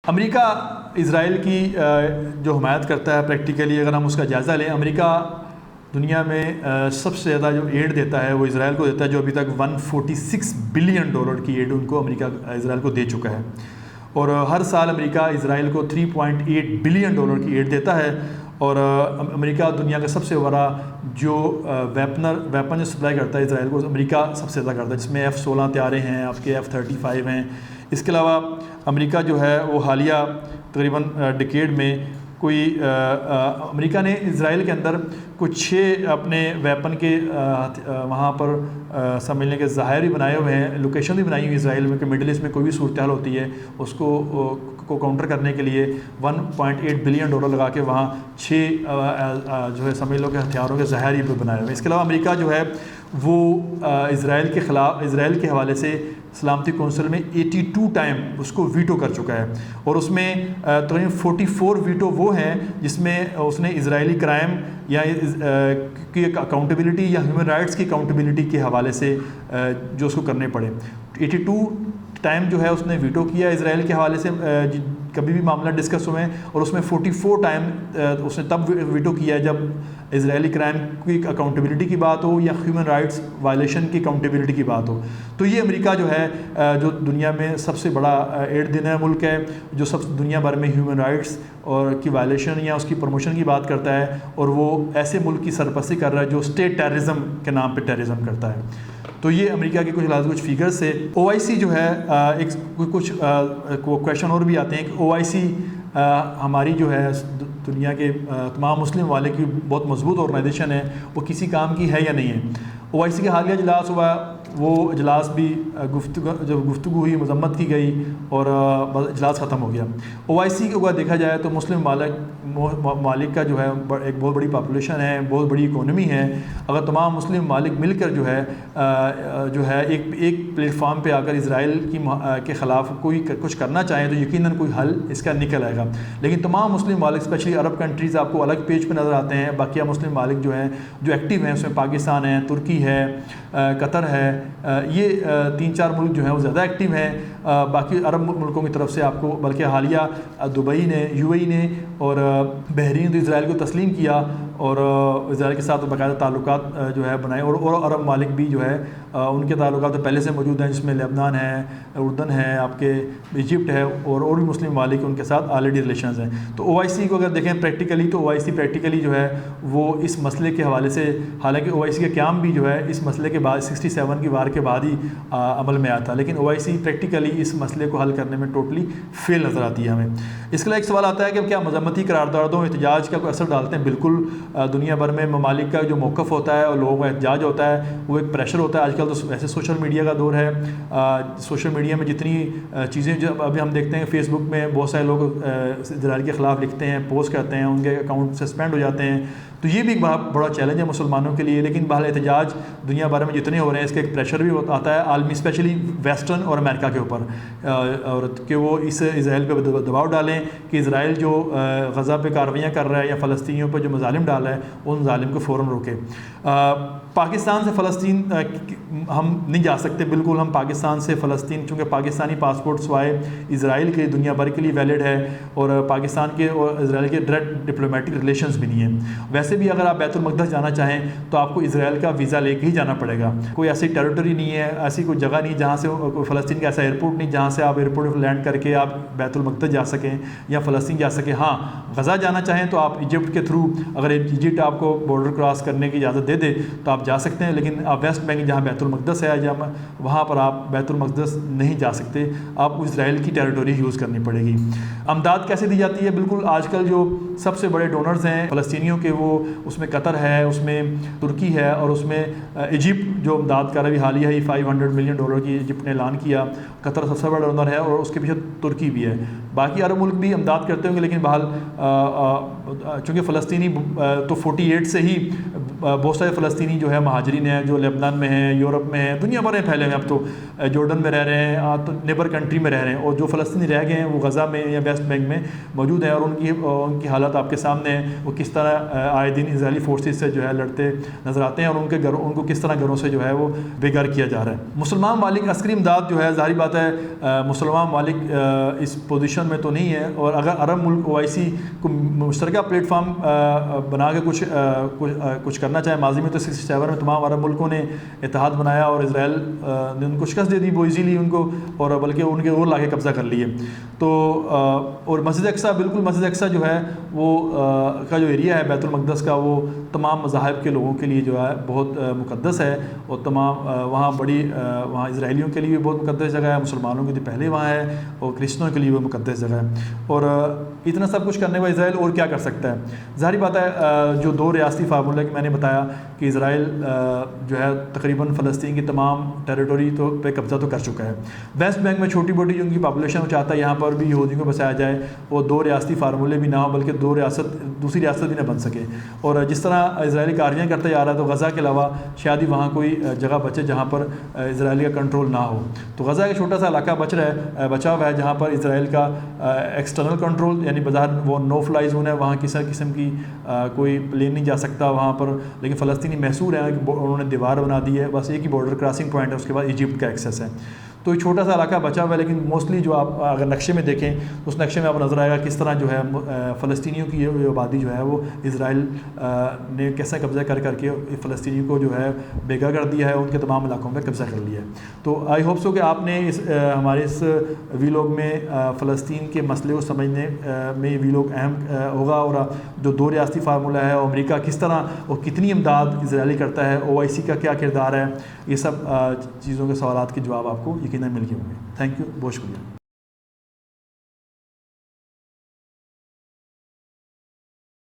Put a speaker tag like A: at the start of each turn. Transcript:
A: امریکہ اسرائیل کی جو حمایت کرتا ہے پریکٹیکلی، اگر ہم اس کا جائزہ لیں، امریکہ دنیا میں سب سے زیادہ جو ایڈ دیتا ہے وہ اسرائیل کو دیتا ہے، جو ابھی تک $146 بلین کی ایڈ ان کو امریکہ اسرائیل کو دے چکا ہے، اور ہر سال امریکہ اسرائیل کو $3.8 بلین کی ایڈ دیتا ہے، اور امریکہ دنیا کا سب سے بڑا جو ویپن جو سپلائی کرتا ہے اسرائیل کو، امریکہ سب سے زیادہ کرتا ہے، جس میں F-16 طیارے ہیں، آپ کے F-35 ہیں۔ اس کے علاوہ امریکہ جو ہے وہ حالیہ تقریباً ڈیکیڈ میں کوئی امریکہ نے اسرائیل کے اندر کچھ 6 اپنے ویپن کے وہاں پر سمجھنے کے ذخائر بھی بنائے ہوئے ہیں، لوکیشن بھی بنائی ہوئی اسرائیل میں کہ مڈل ایسٹ میں کوئی بھی صورتحال ہوتی ہے اس کو کاؤنٹر کرنے کے لیے $1.8 بلین لگا کے وہاں 6 جو ہے سمجھ لو کہ ہتھیاروں کے ذخائر بھی بنائے ہوئے ہیں۔ اس کے علاوہ امریکہ جو ہے وہ اسرائیل کے خلاف، اسرائیل کے حوالے سے سلامتی کونسل میں 82 ٹائم اس کو ویٹو کر چکا ہے، اور اس میں تقریباً 44 ویٹو وہ ہیں جس میں اس نے اسرائیلی کرائم یا کی اکاؤنٹیبلٹی یا ہیومن رائٹس کی اکاؤنٹیبلٹی کے حوالے سے جو اس کو کرنے پڑے۔ 82 ٹائم جو ہے اس نے ویٹو کیا اسرائیل کے حوالے سے کبھی بھی معاملہ ڈسکس ہوئے ہیں، اور اس میں 44 ٹائم اس نے تب ویٹو کیا ہے جب اسرائیلی کرائم کی اکاؤنٹیبلٹی کی بات ہو یا ہیومن رائٹس وائلیشن کی اکاؤنٹیبلٹی کی بات ہو۔ تو یہ امریکہ جو ہے جو دنیا میں سب سے بڑا ایڈ دینے ملک ہے، جو دنیا بھر میں ہیومن رائٹس اور کی وائلیشن یا اس کی پروموشن کی بات کرتا ہے، اور وہ ایسے ملک کی سرپرستی کر رہا ہے جو اسٹیٹ ٹیررزم کے نام پہ ٹیررزم کرتا ہے۔ تو یہ امریکہ کے کچھ فیگرز سے OIC جو ہے ایک کچھ کویشچن اور بھی آتے ہیں کہ OIC ہماری جو ہے دنیا کے تمام مسلم ممالک کی بہت مضبوط آرگنائزیشن ہے، وہ کسی کام کی ہے یا نہیں ہے۔ OIC کے حالیہ اجلاس ہوا، وہ اجلاس بھی جب گفتگو ہوئی، مذمت کی گئی اور اجلاس ختم ہو گیا۔ OIC کو اگر دیکھا جائے تو مسلم ممالک کا جو ہے ایک بہت بڑی پاپولیشن ہے، بہت بڑی اکانومی ہے۔ اگر تمام مسلم ممالک مل کر جو ہے ایک پلیٹ فارم پہ آ کر اسرائیل کے خلاف کوئی کچھ کرنا چاہیں تو یقیناً کوئی حل اس کا نکل آئے گا، لیکن تمام مسلم ممالک اسپیشلی عرب کنٹریز آپ کو الگ پیج پہ نظر آتے ہیں۔ باقیہ مسلم ممالک جو ہیں جو ایکٹیو ہیں، اس میں پاکستان ہے، ترکی ہے، قطر ہے، یہ 3-4 ملک جو ہیں وہ زیادہ ایکٹیو ہیں۔ باقی عرب ملکوں کی طرف سے آپ کو بلکہ حالیہ دبئی نے، UAE نے اور بحرین نے اسرائیل کو تسلیم کیا اور اسرائیل کے ساتھ باقاعدہ تعلقات جو ہے بنائے، اور عرب ممالک بھی جو ہے ان کے تعلقات پہلے سے موجود ہیں، جس میں لبنان ہے، اردن ہے، آپ کے ایجپٹ ہے، اور بھی مسلم ممالک ان کے ساتھ آلریڈی ریلیشنز ہیں۔ تو OIC کو اگر دیکھیں پریکٹیکلی تو OIC پریکٹیکلی جو ہے وہ اس مسئلے کے حوالے سے، حالانکہ OIC کا قیام بھی جو ہے اس مسئلے کے بعد 67 کی وار کے بعد ہی عمل میں آیا تھا، لیکن OIC پریکٹیکلی اس مسئلے کو حل کرنے میں ٹوٹلی فیل نظر آتی ہے ہمیں۔ اس کے لیے ایک سوال آتا ہے کہ کیا مذمتی قراردادوں احتجاج کا کوئی اثر ڈالتے ہیں؟ بالکل، دنیا بھر میں ممالک کا جو موقف ہوتا ہے اور لوگوں کا احتجاج ہوتا ہے وہ ایک پریشر ہوتا ہے۔ آج کل تو ویسے سوشل میڈیا کا دور ہے، سوشل میڈیا میں جتنی چیزیں جو ابھی ہم دیکھتے ہیں فیس بک میں بہت سارے لوگ اسرائیل کے خلاف لکھتے ہیں، پوسٹ کرتے ہیں، ان کے اکاؤنٹ سسپینڈ ہو جاتے ہیں، تو یہ بھی ایک بڑا چیلنج ہے مسلمانوں کے لیے۔ لیکن بہرحال احتجاج دنیا بھر میں جتنے ہو رہے ہیں اس کا ایک پریشر بھی آتا ہے عالمی، اسپیشلی ویسٹرن اور امریکہ کے اوپر، اور کہ وہ اس اسرائیل پہ دباؤ ڈالیں کہ اسرائیل جو غزہ پہ کارروائیاں کر رہا ہے یا فلسطینیوں پہ جو مظالم ڈال رہا ہے ان ظالم کو فوراً روکے۔ پاکستان سے فلسطین ہم نہیں جا سکتے، بالکل ہم پاکستان سے فلسطین، چونکہ پاکستانی پاسپورٹ سوائے اسرائیل کے دنیا بھر کے لیے ویلڈ ہے، اور پاکستان کے اور اسرائیل کے ڈائریکٹ ڈپلومیٹک ریلیشنز بھی نہیں ہیں۔ ویسے بھی اگر آپ بیت المقدس جانا چاہیں تو آپ کو اسرائیل کا ویزا لے کے ہی جانا پڑے گا، کوئی ایسی ٹیریٹری نہیں ہے، ایسی کوئی جگہ نہیں جہاں سے کوئی فلسطین کا ایسا ایئرپورٹ نہیں جہاں سے آپ ایئرپورٹ لینڈ کر کے آپ بیت المقدس جا سکیں یا فلسطین جا سکیں۔ ہاں، غزہ جانا چاہیں تو آپ ایجپٹ کے تھرو، اگر ایجپٹ آپ کو بارڈر کراس کرنے کی اجازت دے دے تو آپ جا سکتے ہیں، لیکن آپ ویسٹ بینک جہاں بیت المقدس ہے وہاں پر آپ بیت المقدس نہیں جا سکتے، آپ کو اسرائیل کی ٹیریٹوری یوز کرنی پڑے گی۔ امداد کیسے دی جاتی ہے؟ بالکل آج کل جو سب سے بڑے ڈونرز ہیں فلسطینیوں کے، وہ اس میں قطر ہے، اس میں ترکی ہے، اور اس میں ایجپٹ جو امداد کر رہا ہے، حالیہ ہی $500 ملین کی ایجپٹ نے اعلان کیا۔ قطر سب سے بڑا ڈونر ہے اور اس کے پیچھے ترکی بھی ہے۔ باقی عرب ملک بھی امداد کرتے ہوں گے، لیکن بہرحال چونکہ فلسطینی تو 48 سے ہی بہت سارے فلسطینی جو جو ہے مہاجرین ہیں جو لبنان میں ہیں، یورپ میں ہیں، دنیا بھر میں پھیلے ہوئے ہیں، اب تو جارڈن میں رہ رہے ہیں، تو نیبر کنٹری میں رہ رہے ہیں، اور جو فلسطینی رہ گئے ہیں وہ غزہ میں یا ویسٹ بینک میں موجود ہیں، اور ان کی حالت آپ کے سامنے ہے، وہ کس طرح آئے دن اسرائیلی فورسز سے جو ہے لڑتے نظر آتے ہیں، اور ان کو کس طرح گھروں سے جو ہے وہ بے گھر کیا جا رہا ہے۔ مسلمان ممالک عسکری امداد جو ہے ظاہری بات ہے مسلمان ممالک اس پوزیشن میں تو نہیں ہے، اور اگر عرب ملک OIC کو مشترکہ پلیٹ فارم بنا کے کچھ کرنا چاہے، ماضی میں تو 67 میں تمام عرب ملکوں نے اتحاد بنایا اور اسرائیل نے ان کو شکست دے دی وہ ایزیلی ان کو، اور بلکہ ان کے اور لا کے قبضہ کر لیے۔ تو اور مسجد اقصیٰ، بالکل مسجد اقصیٰ جو ہے وہ کا جو ایریا ہے بیت المقدس کا، وہ تمام مذاہب کے لوگوں کے لیے جو ہے بہت مقدس ہے، اور تمام وہاں وہاں اسرائیلیوں کے لیے بھی بہت مقدس جگہ ہے، مسلمانوں کے لیے پہلے وہاں ہے، اور کرسچنوں کے لیے وہ مقدس جگہ ہے۔ اور اتنا سب کچھ کرنے میں اسرائیل اور کیا کر سکتا ہے؟ ظاہری بات ہے جو 2 ریاستی فارمولہ کہ میں نے بتایا کہ اسرائیل جو ہے تقریباً فلسطین کی تمام ٹیریٹوری پہ قبضہ تو کر چکا ہے۔ ویسٹ بینک میں چھوٹی موٹی جو ان کی پاپولیشن وہ چاہتا ہے یہاں پر بھی یہودیوں کو بسایا جائے، وہ 2 ریاستی فارمولے بھی نہ ہو بلکہ دوسری ریاست بھی نہ بن سکے، اور جس طرح اسرائیلی کاروائیاں کرتا جا رہا ہے تو غزہ کے علاوہ شاید ہی وہاں کوئی جگہ بچے جہاں پر اسرائیل کا کنٹرول نہ ہو۔ تو غزہ کا چھوٹا سا علاقہ بچا ہوا ہے جہاں پر اسرائیل کا ایکسٹرنل کنٹرول، یعنی بظاہر وہ نو فلائی زون ہے، وہاں کسی قسم کی کوئی پلین نہیں جا سکتا وہاں پر، لیکن فلسطینی محصور ہیں کہ انہوں نے دیوار بنا دی ہے، بس ایک ہی بارڈر کراسنگ پوائنٹ ہے، اس کے بعد ایجپٹ کا ایکسیس ہے۔ تو ایک چھوٹا سا علاقہ بچا ہوا ہے، لیکن موسٹلی جو آپ اگر نقشے میں دیکھیں تو اس نقشے میں آپ نظر آئے گا کس طرح جو ہے فلسطینیوں کی یہ آبادی جو ہے وہ اسرائیل نے کیسا قبضہ کر کے فلسطینیوں کو جو ہے بے گھر کر دیا ہے، ان کے تمام علاقوں پہ قبضہ کر لیا ہے۔ تو آئی ہوپ سو کہ آپ نے ہمارے اس ویلاگ میں فلسطین کے مسئلے کو سمجھنے میں یہ ویلاگ اہم ہوگا، اور جو 2 ریاستی فارمولہ ہے، امریکہ کس طرح اور کتنی امداد اسرائیلی کرتا ہے، OIC کا کیا کردار ہے، یہ سب چیزوں کے سوالات کے جواب آپ کو یقیناً مل گئے ہوں گے۔ تھینک یو، بہت شکریہ۔